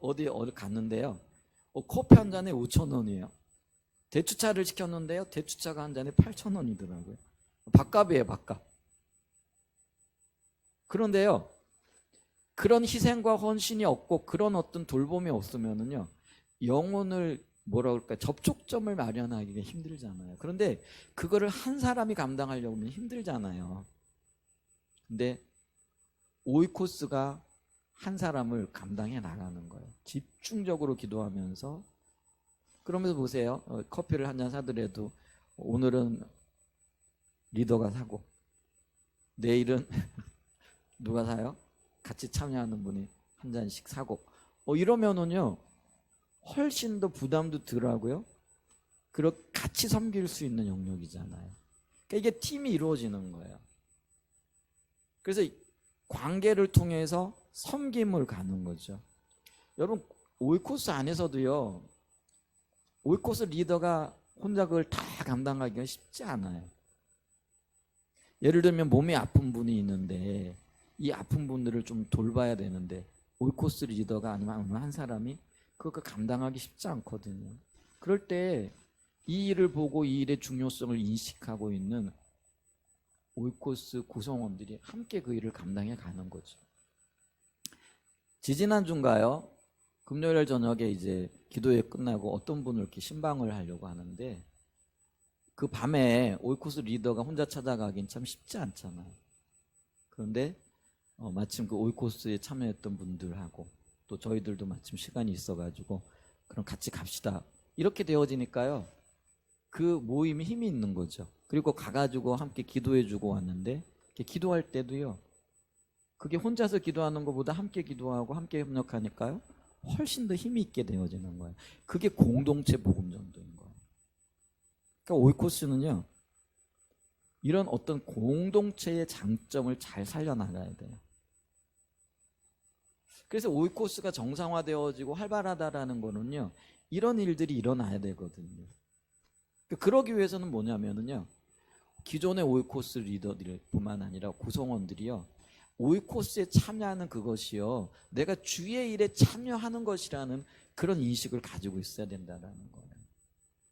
어디 갔는데요. 커피 한 잔에 5,000원이에요. 대추차를 시켰는데요. 대추차가 한 잔에 8,000원이더라고요. 밥값이에요, 밥값. 그런데요. 그런 희생과 헌신이 없고 그런 어떤 돌봄이 없으면은요. 영혼을 뭐라 그럴까 접촉점을 마련하기가 힘들잖아요. 그런데 그거를 한 사람이 감당하려고 하면 힘들잖아요. 근데 오이코스가 한 사람을 감당해 나가는 거예요. 집중적으로 기도하면서 그러면서 보세요. 커피를 한 잔 사더라도 오늘은 리더가 사고 내일은 누가 사요? 같이 참여하는 분이 한 잔씩 사고 이러면은요 훨씬 더 부담도 덜하고요. 그리고 같이 섬길 수 있는 영역이잖아요. 그러니까 이게 팀이 이루어지는 거예요. 그래서 관계를 통해서 섬김을 가는 거죠. 여러분 오이코스 안에서도요. 오이코스 리더가 혼자 그걸 다 감당하기가 쉽지 않아요. 예를 들면 몸이 아픈 분이 있는데 이 아픈 분들을 좀 돌봐야 되는데 오이코스 리더가 아니면 한 사람이 그거 감당하기 쉽지 않거든요. 그럴 때 이 일을 보고 이 일의 중요성을 인식하고 있는 오이코스 구성원들이 함께 그 일을 감당해 가는 거죠. 지지난주인가요? 금요일 저녁에 이제 기도회 끝나고 어떤 분을 이렇게 신방을 하려고 하는데 그 밤에 오이코스 리더가 혼자 찾아가긴 참 쉽지 않잖아요. 그런데 마침 그 오이코스에 참여했던 분들하고 또 저희들도 마침 시간이 있어가지고 그럼 같이 갑시다. 이렇게 되어지니까요. 그 모임이 힘이 있는 거죠. 그리고 가가지고 함께 기도해주고 왔는데 기도할 때도요. 그게 혼자서 기도하는 것보다 함께 기도하고 함께 협력하니까요. 훨씬 더 힘이 있게 되어지는 거예요. 그게 공동체 복음 전도인 거예요. 그러니까 오이코스는요. 이런 어떤 공동체의 장점을 잘 살려나가야 돼요. 그래서 오이코스가 정상화되어지고 활발하다라는 거는요. 이런 일들이 일어나야 되거든요. 그러기 위해서는 뭐냐면은요. 기존의 오이코스 리더들 뿐만 아니라 구성원들이요. 오이코스에 참여하는 그것이요. 내가 주의 일에 참여하는 것이라는 그런 인식을 가지고 있어야 된다는 거예요.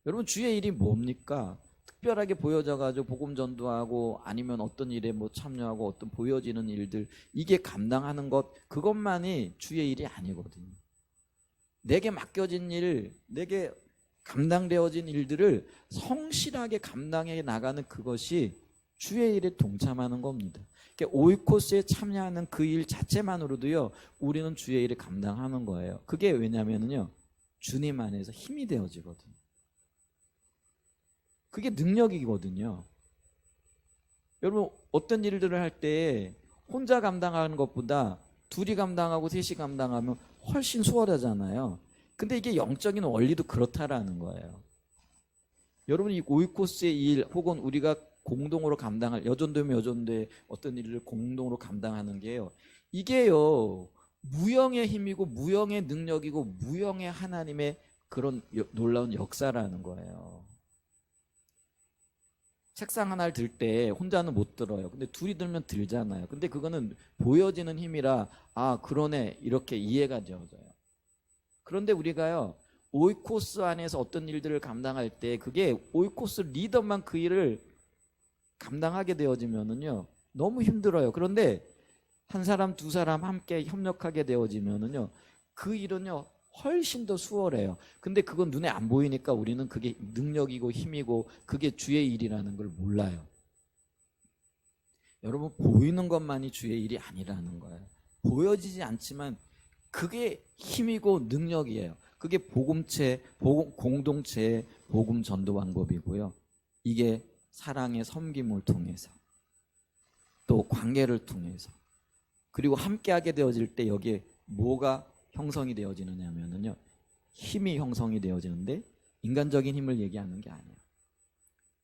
여러분 주의 일이 뭡니까? 특별하게 보여져가지고 복음 전도하고 아니면 어떤 일에 뭐 참여하고 어떤 보여지는 일들 이게 감당하는 것 그것만이 주의 일이 아니거든요. 내게 맡겨진 일, 내게 감당되어진 일들을 성실하게 감당해 나가는 그것이 주의 일에 동참하는 겁니다. 그러니까 오이코스에 참여하는 그 일 자체만으로도요, 우리는 주의 일을 감당하는 거예요. 그게 왜냐면은요, 주님 안에서 힘이 되어지거든요. 그게 능력이거든요. 여러분, 어떤 일들을 할 때 혼자 감당하는 것보다 둘이 감당하고 셋이 감당하면 훨씬 수월하잖아요. 근데 이게 영적인 원리도 그렇다라는 거예요. 여러분, 이 오이코스의 일 혹은 우리가 공동으로 감당할 여전도면 여전도의 어떤 일을 공동으로 감당하는 게요. 이게요. 무형의 힘이고 무형의 능력이고 무형의 하나님의 그런 놀라운 역사라는 거예요. 책상 하나를 들 때 혼자는 못 들어요. 근데 둘이 들면 들잖아요. 근데 그거는 보여지는 힘이라 아 그러네 이렇게 이해가 되어져요. 그런데 우리가요. 오이코스 안에서 어떤 일들을 감당할 때 그게 오이코스 리더만 그 일을 감당하게 되어지면은요 너무 힘들어요. 그런데 한 사람 두 사람 함께 협력하게 되어지면은요 그 일은요 훨씬 더 수월해요. 근데 그건 눈에 안 보이니까 우리는 그게 능력이고 힘이고 그게 주의 일이라는 걸 몰라요. 여러분 보이는 것만이 주의 일이 아니라는 거예요. 보여지지 않지만 그게 힘이고 능력이에요. 그게 복음체, 공동체의 복음 전도 방법이고요. 이게 사랑의 섬김을 통해서 또 관계를 통해서 그리고 함께하게 되어질 때 여기에 뭐가 형성이 되어지느냐면요 힘이 형성이 되어지는데 인간적인 힘을 얘기하는 게 아니에요.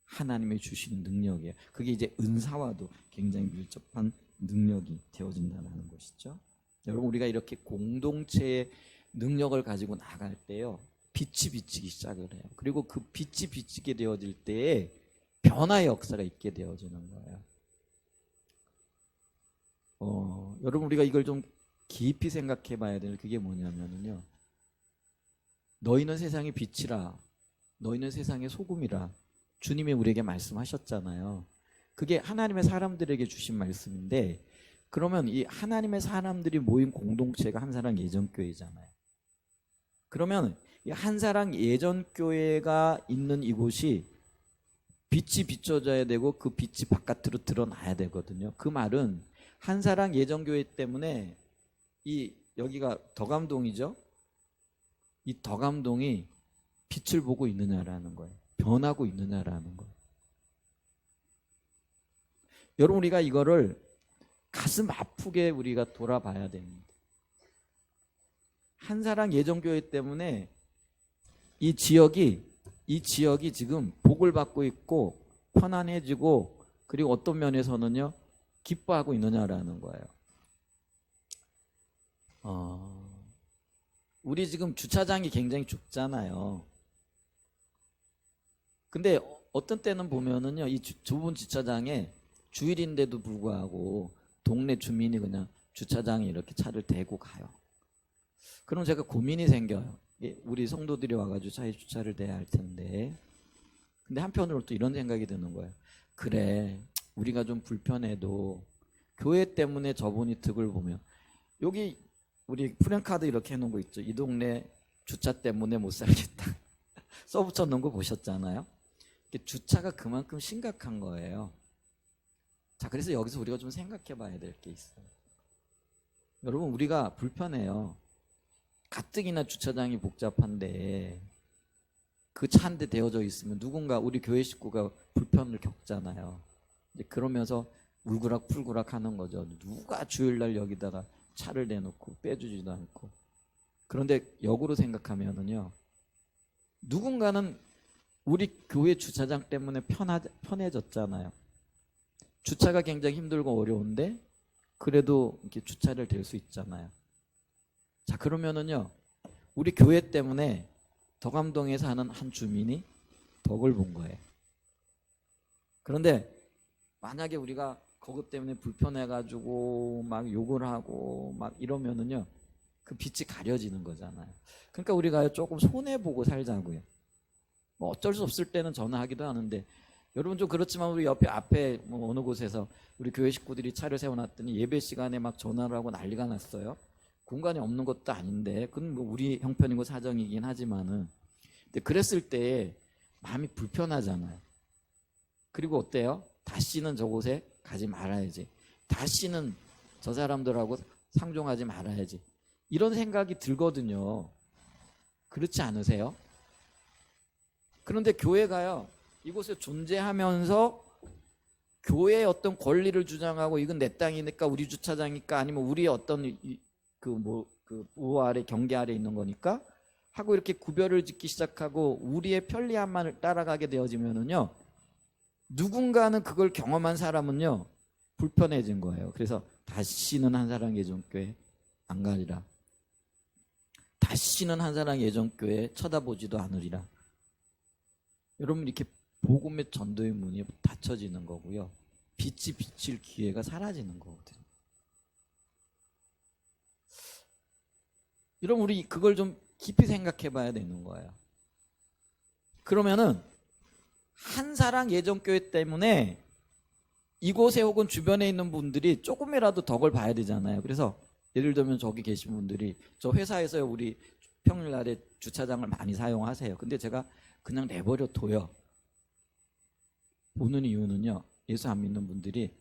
하나님의 주시는 능력이에요. 그게 이제 은사와도 굉장히 밀접한 능력이 되어진다는 것이죠. 여러분 우리가 이렇게 공동체의 능력을 가지고 나갈 때요 빛이 비치기 시작을 해요. 그리고 그 빛이 비치게 되어질 때에 변화의 역사가 있게 되어지는 거예요. 여러분 우리가 이걸 좀 깊이 생각해 봐야 될 그게 뭐냐면요 너희는 세상의 빛이라 너희는 세상의 소금이라 주님이 우리에게 말씀하셨잖아요. 그게 하나님의 사람들에게 주신 말씀인데 그러면 이 하나님의 사람들이 모인 공동체가 한사랑 예전교회잖아요. 그러면 이 한사랑 예전교회가 있는 이곳이 빛이 비춰져야 되고 그 빛이 바깥으로 드러나야 되거든요. 그 말은 한사랑 예전교회 때문에 이 여기가 덕암동이죠. 이 덕암동이 빛을 보고 있느냐라는 거예요. 변하고 있느냐라는 거예요. 여러분 우리가 이거를 가슴 아프게 우리가 돌아봐야 됩니다. 한사랑 예전교회 때문에 이 지역이 지금 복을 받고 있고 편안해지고 그리고 어떤 면에서는요 기뻐하고 있느냐라는 거예요. 우리 지금 주차장이 굉장히 좁잖아요. 근데 어떤 때는 보면은요 이 좁은 주차장에 주일인데도 불구하고 동네 주민이 그냥 주차장에 이렇게 차를 대고 가요. 그럼 제가 고민이 생겨요. 우리 성도들이 와가지고 차에 주차를 대야 할 텐데. 근데 한편으로 또 이런 생각이 드는 거예요. 그래, 우리가 좀 불편해도 교회 때문에 저분이 득을 보면 여기 우리 프랜카드 이렇게 해놓은 거 있죠. 이 동네 주차 때문에 못 살겠다. 써붙여 놓은 거 보셨잖아요. 주차가 그만큼 심각한 거예요. 자, 그래서 여기서 우리가 좀 생각해 봐야 될 게 있어요. 여러분 우리가 불편해요. 가뜩이나 주차장이 복잡한데 그 차 한 대 대어져 있으면 누군가 우리 교회 식구가 불편을 겪잖아요. 이제 그러면서 울그락불그락 하는 거죠. 누가 주일날 여기다가 차를 내놓고 빼주지도 않고. 그런데 역으로 생각하면은요 누군가는 우리 교회 주차장 때문에 편해졌잖아요. 주차가 굉장히 힘들고 어려운데 그래도 이렇게 주차를 댈 수 있잖아요. 자, 그러면은요 우리 교회 때문에 덕암동에 사는 한 주민이 덕을 본 거예요. 그런데 만약에 우리가 그것 때문에 불편해가지고 막 욕을 하고 막 이러면은요 그 빛이 가려지는 거잖아요. 그러니까 우리가 조금 손해보고 살자고요. 뭐 어쩔 수 없을 때는 전화하기도 하는데 여러분 좀 그렇지만 우리 옆에 앞에 뭐 어느 곳에서 우리 교회 식구들이 차를 세워놨더니 예배 시간에 막 전화를 하고 난리가 났어요. 공간이 없는 것도 아닌데 그건 뭐 우리 형편이고 사정이긴 하지만은 근데 그랬을 때 마음이 불편하잖아요. 그리고 어때요? 다시는 저곳에 가지 말아야지. 다시는 저 사람들하고 상종하지 말아야지. 이런 생각이 들거든요. 그렇지 않으세요? 그런데 교회가요 이곳에 존재하면서 교회의 어떤 권리를 주장하고 이건 내 땅이니까 우리 주차장이니까 아니면 우리의 어떤 그 보호 아래 경계 아래 있는 거니까 하고 이렇게 구별을 짓기 시작하고 우리의 편리함만을 따라가게 되어지면은요 누군가는 그걸 경험한 사람은요 불편해진 거예요. 그래서 다시는 한사랑 예전교회 안 가리라. 다시는 한사랑 예전교회 쳐다보지도 않으리라. 여러분 이렇게 복음의 전도의 문이 닫혀지는 거고요. 빛이 비칠 기회가 사라지는 거거든요. 여러분 우리 그걸 좀 깊이 생각해 봐야 되는 거예요. 그러면은 한사랑 예전교회 때문에 이곳에 혹은 주변에 있는 분들이 조금이라도 덕을 봐야 되잖아요. 그래서 예를 들면 저기 계신 분들이 저 회사에서 우리 평일날에 주차장을 많이 사용하세요. 근데 제가 그냥 내버려 둬요. 보는 이유는요, 예수 안 믿는 분들이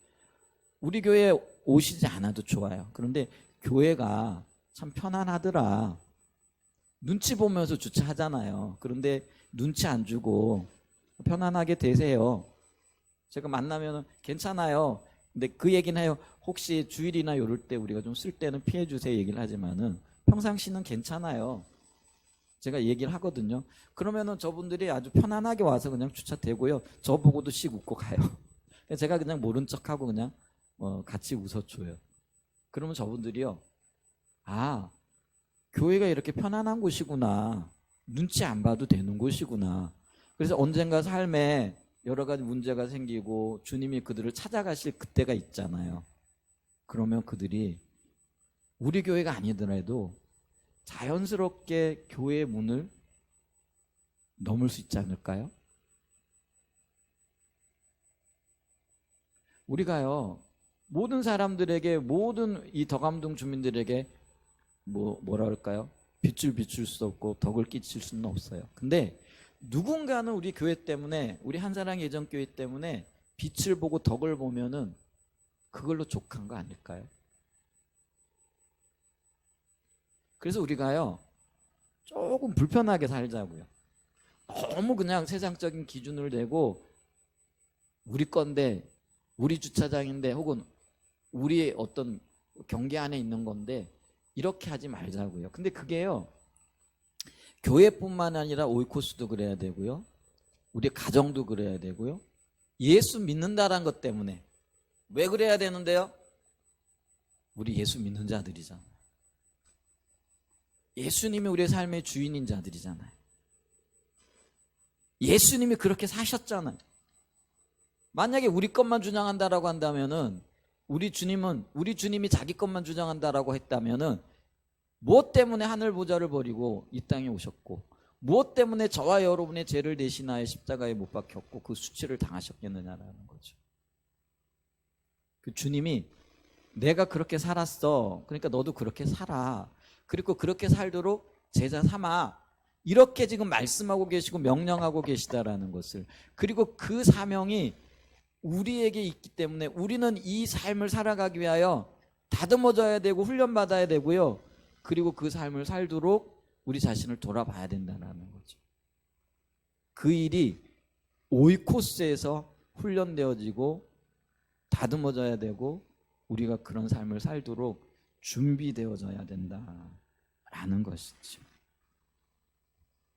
우리 교회에 오시지 않아도 좋아요. 그런데 교회가 참 편안하더라. 눈치 보면서 주차하잖아요. 그런데 눈치 안 주고 편안하게 되세요. 제가 만나면 괜찮아요. 근데 그 얘기는 해요. 혹시 주일이나 이럴 때 우리가 좀 쓸 때는 피해 주세요 얘기를 하지만은 평상시는 괜찮아요. 제가 얘기를 하거든요. 그러면은 저분들이 아주 편안하게 와서 그냥 주차되고요. 저보고도 씩 웃고 가요. 제가 그냥 모른 척하고 그냥 같이 웃어줘요. 그러면 저분들이요. 아, 교회가 이렇게 편안한 곳이구나. 눈치 안 봐도 되는 곳이구나. 그래서 언젠가 삶에 여러 가지 문제가 생기고 주님이 그들을 찾아가실 그때가 있잖아요. 그러면 그들이 우리 교회가 아니더라도 자연스럽게 교회의 문을 넘을 수 있지 않을까요? 우리가요, 모든 사람들에게, 모든 이 덕암동 주민들에게 뭐라 할까요? 빛을 비출 수 없고 덕을 끼칠 수는 없어요. 근데 누군가는 우리 교회 때문에, 우리 한사랑 예전교회 때문에 빛을 보고 덕을 보면은 그걸로 족한 거 아닐까요? 그래서 우리가요, 조금 불편하게 살자고요. 너무 그냥 세상적인 기준을 내고 우리 건데, 우리 주차장인데, 혹은 우리의 어떤 경계 안에 있는 건데 이렇게 하지 말자고요. 근데 그게요, 교회뿐만 아니라 오이코스도 그래야 되고요, 우리 가정도 그래야 되고요, 예수 믿는다라는 것 때문에. 왜 그래야 되는데요? 우리 예수 믿는 자들이잖아요. 예수님이 우리의 삶의 주인인 자들이잖아요. 예수님이 그렇게 사셨잖아요. 만약에 우리 것만 주장한다라고 한다면은, 우리 주님이 자기 것만 주장한다라고 했다면은 무엇 때문에 하늘 보좌를 버리고 이 땅에 오셨고, 무엇 때문에 저와 여러분의 죄를 대신하여 십자가에 못 박혔고 그 수치를 당하셨겠느냐라는 거죠. 그 주님이 내가 그렇게 살았어, 그러니까 너도 그렇게 살아, 그리고 그렇게 살도록 제자 삼아, 이렇게 지금 말씀하고 계시고 명령하고 계시다라는 것을. 그리고 그 사명이 우리에게 있기 때문에 우리는 이 삶을 살아가기 위하여 다듬어져야 되고 훈련받아야 되고요, 그리고 그 삶을 살도록 우리 자신을 돌아봐야 된다는 거죠. 그 일이 오이코스에서 훈련되어지고 다듬어져야 되고 우리가 그런 삶을 살도록 준비되어져야 된다라는 것이죠.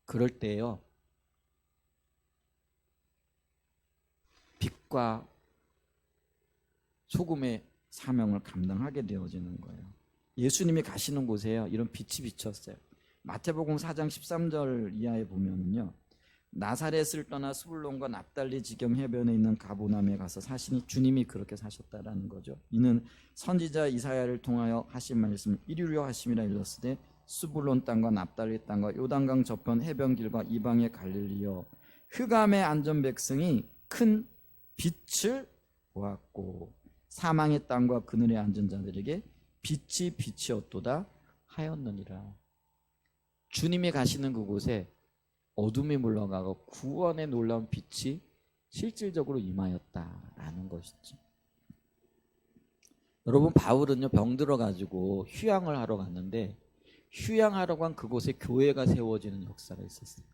그럴 때요, 빛과 소금의 사명을 감당하게 되어지는 거예요. 예수님이 가시는 곳에요, 이런 빛이 비쳤어요. 마태복음 4장 13절 이하에 보면은요, 나사렛을 떠나 스불론과 납달리 지경 해변에 있는 가보남에 가서 사시니, 주님이 그렇게 사셨다라는 거죠. 이는 선지자 이사야를 통하여 하신 말씀 이루려 하심이라 일렀으되 스불론 땅과 납달리 땅과 요단강 저편 해변길과 이방의 갈릴리여, 흑암에 앉은 백성이 큰 빛을 보았고 사망의 땅과 그늘에 앉은 자들에게 빛이 빛이었도다 하였느니라. 주님이 가시는 그곳에 어둠이 물러가고 구원의 놀라운 빛이 실질적으로 임하였다라는 것이죠. 여러분, 바울은요, 병들어 가지고 휴양을 하러 갔는데, 휴양하러 간 그곳에 교회가 세워지는 역사가 있었어요.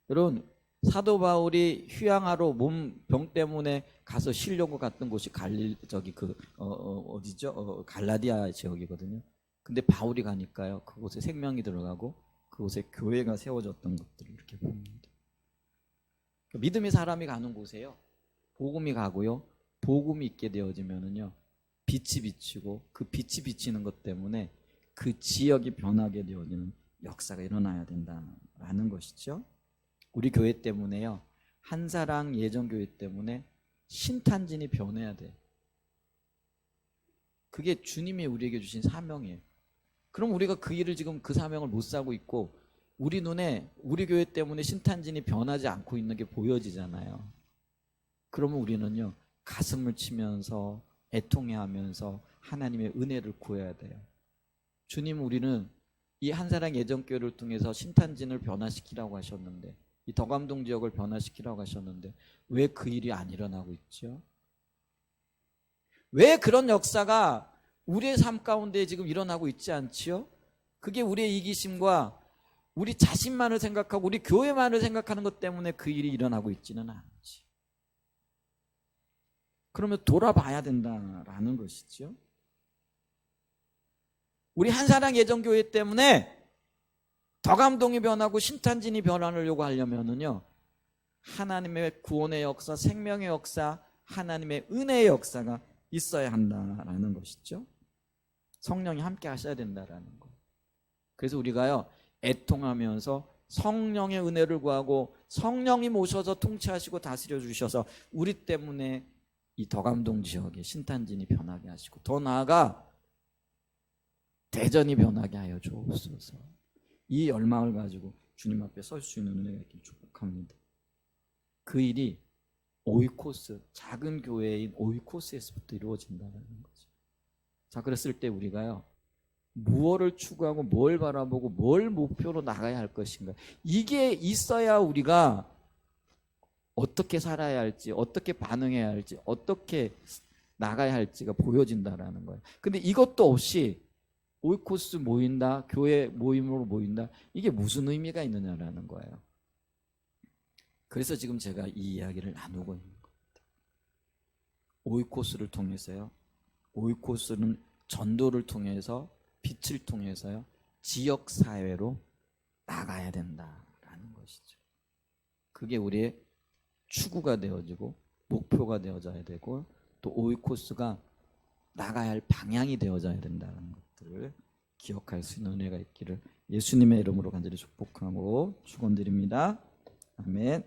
여러분, 사도 바울이 휴양하러 몸병 때문에 가서 쉬려고 갔던 곳이 어디죠? 갈라디아 지역이거든요. 근데 바울이 가니까요, 그곳에 생명이 들어가고 그곳에 교회가 세워졌던 것들을 이렇게 봅니다. 믿음의 사람이 가는 곳에요, 복음이 가고요, 복음이 있게 되어지면은요, 빛이 비치고 그 빛이 비치는 것 때문에 그 지역이 변하게 되어지는 역사가 일어나야 된다라는 것이죠. 우리 교회 때문에요, 한사랑 예전교회 때문에 신탄진이 변해야 돼. 그게 주님이 우리에게 주신 사명이에요. 그럼 우리가 그 일을 지금 그 사명을 못 사고 있고 우리 눈에 우리 교회 때문에 신탄진이 변하지 않고 있는 게 보여지잖아요. 그러면 우리는요, 가슴을 치면서 애통해하면서 하나님의 은혜를 구해야 돼요. 주님, 우리는 이 한사랑 예전교회를 통해서 신탄진을 변화시키라고 하셨는데, 이 덕암동 지역을 변화시키라고 하셨는데 왜 그 일이 안 일어나고 있죠? 왜 그런 역사가 우리의 삶 가운데 지금 일어나고 있지 않지요? 그게 우리의 이기심과 우리 자신만을 생각하고 우리 교회만을 생각하는 것 때문에 그 일이 일어나고 있지는 않지. 그러면 돌아봐야 된다라는 것이죠. 우리 한사랑 예전교회 때문에 덕암동이 변하고 신탄진이 변하려고 하려면은요, 하나님의 구원의 역사, 생명의 역사, 하나님의 은혜의 역사가 있어야 한다라는 것이죠. 성령이 함께 하셔야 된다라는 거예요. 그래서 우리가요, 애통하면서 성령의 은혜를 구하고 성령이 모셔서 통치하시고 다스려 주셔서 우리 때문에 이 덕암동 지역의 신탄진이 변하게 하시고, 더 나아가 대전이 변하게 하여 주옵소서. 이 열망을 가지고 주님 앞에 설 수 있는 은혜가 있길 축복합니다. 그 일이 오이코스, 작은 교회인 오이코스에서부터 이루어진다는 거죠. 자, 그랬을 때 우리가요, 무엇을 추구하고 뭘 바라보고 뭘 목표로 나가야 할 것인가, 이게 있어야 우리가 어떻게 살아야 할지, 어떻게 반응해야 할지, 어떻게 나가야 할지가 보여진다라는 거예요. 근데 이것도 없이 오이코스 모인다, 교회 모임으로 모인다, 이게 무슨 의미가 있느냐라는 거예요. 그래서 지금 제가 이 이야기를 나누고 있는 겁니다. 오이코스를 통해서요, 오이코스는 전도를 통해서, 빛을 통해서요, 지역사회로 나가야 된다라는 것이죠. 그게 우리의 추구가 되어지고 목표가 되어져야 되고, 또 오이코스가 나가야 할 방향이 되어져야 된다는 것들을 기억할 수 있는 은혜가 있기를 예수님의 이름으로 간절히 축복하고 축원드립니다. 아멘.